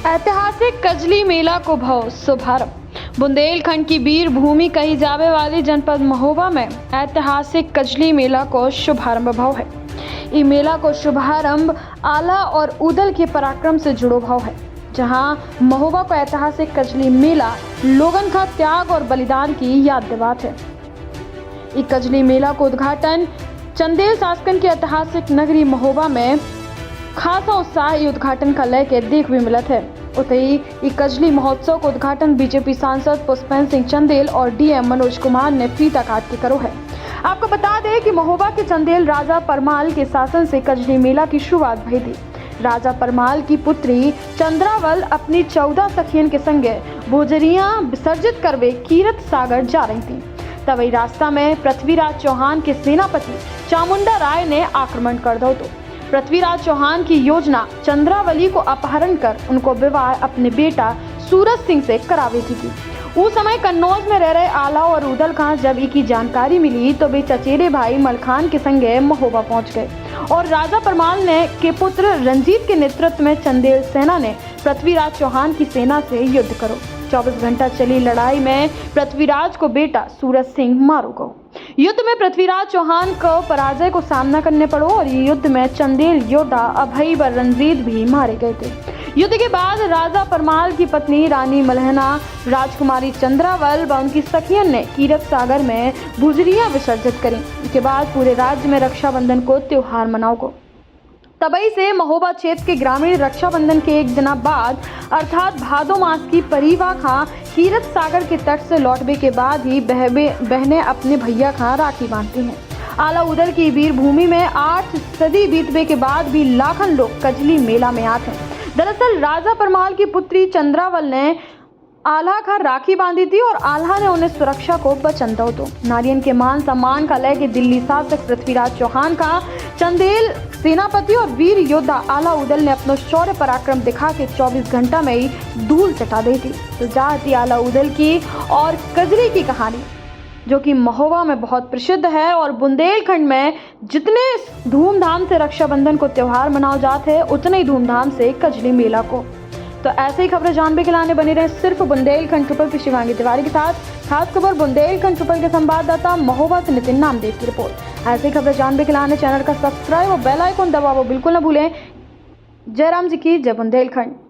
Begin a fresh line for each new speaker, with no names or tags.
ऐतिहासिक कजली मेला को भव शुभारंभ। बुंदेलखंड की वीर भूमि कही जावे वाली जनपद महोबा में ऐतिहासिक कजली मेला को शुभारंभ भव है। ये मेला को शुभारंभ आला और उदल के पराक्रम से जुड़ो भव है, जहां महोबा को ऐतिहासिक कजली मेला लोगन का त्याग और बलिदान की याद दिलात है। ये कजली मेला को उद्घाटन चंदेल शासकन की ऐतिहासिक नगरी महोबा में खासा उत्साह उद्घाटन का लेके देख भी मिलत है। उतई कजली महोत्सव को उद्घाटन बीजेपी सांसद पुष्पेंद्र सिंह चंदेल और डीएम मनोज कुमार ने फीता काट के करो है। आपको बता दें कि महोबा के चंदेल राजा परमाल के शासन से कजली मेला की शुरुआत भई थी। राजा परमाल की पुत्री चंद्रावल अपनी 14 सखियन के संगे भोजरियां विसर्जित करवे कीरत सागर जा रही थी। तभी रास्ता में पृथ्वीराज चौहान के सेनापति चामुंडा राय ने आक्रमण कर दो तो पृथ्वीराज चौहान की योजना चंद्रावली को अपहरण कर उनको विवाह अपने बेटा सूरज सिंह से करावे की थी। उस समय कन्नौज में रह रहे आला और उदल खां जब की जानकारी मिली तो वे चचेरे भाई मलखान के संगे महोबा पहुंच गए और राजा परमाल ने के पुत्र रंजीत के नेतृत्व में चंदेल सेना ने पृथ्वीराज चौहान की सेना से युद्ध करो। 24 घंटा चली लड़ाई में पृथ्वीराज को बेटा सूरज सिंह मारो गो। युद्ध में पृथ्वीराज चौहान को पराजय को सामना करने पड़ो और ये युद्ध में चंदेल योद्धा अभय व रंजीत भी मारे गए थे। युद्ध के बाद राजा परमाल की पत्नी रानी मलहना राजकुमारी चंद्रावल व उनकी सखियन ने कीरत सागर में भुजरियां विसर्जित करी। इसके बाद पूरे राज्य में रक्षाबंधन को त्योहार मनाओ को। तबई से महोबा क्षेत्र के ग्रामीण रक्षाबंधन के एक दिन बाद अर्थात भादो मास की परिवा खां कीरत सागर के तट से लौटने के बाद ही बहनें अपने भैया खां राखी बांधती हैं। आला उदल की वीर भूमि में 8 सदी बीतने के बाद भी लाखन लोग कजली मेला में आते हैं। दरअसल राजा परमाल की पुत्री चंद्रावल ने आल्हा का राखी बांधी थी और आल्हा ने उन्हें सुरक्षा को वचन दो तो नारियन के मान सम्मान का लेके दिल्ली शासक पृथ्वीराज चौहान का चंदेल सेनापति और वीर योद्धा आला उदल ने अपना शौर्य पराक्रम दिखा के 24 घंटा में ही धूल चटा दी थी। तो जाती आला उदल की और कजली की कहानी जो कि महोबा में बहुत प्रसिद्ध है और बुंदेलखंड में जितने धूमधाम से रक्षाबंधन को त्योहार मनाओ जाते हैं उतने ही धूमधाम से कजली मेला को। तो ऐसे ही खबरें जानने के लिए बने रहे सिर्फ बुंदेलखंड ट्रिपल की शिवांगी तिवारी के साथ। खास खबर बुंदेलखंड ट्रिपल के संवाददाता महोबा से नितिन नामदेव की रिपोर्ट। ऐसे ही खबरें जानने के लिए चैनल का सब्सक्राइब और बेल आइकन दबाओ बिल्कुल न भूलें। जय राम जी की जय बुंदेलखंड।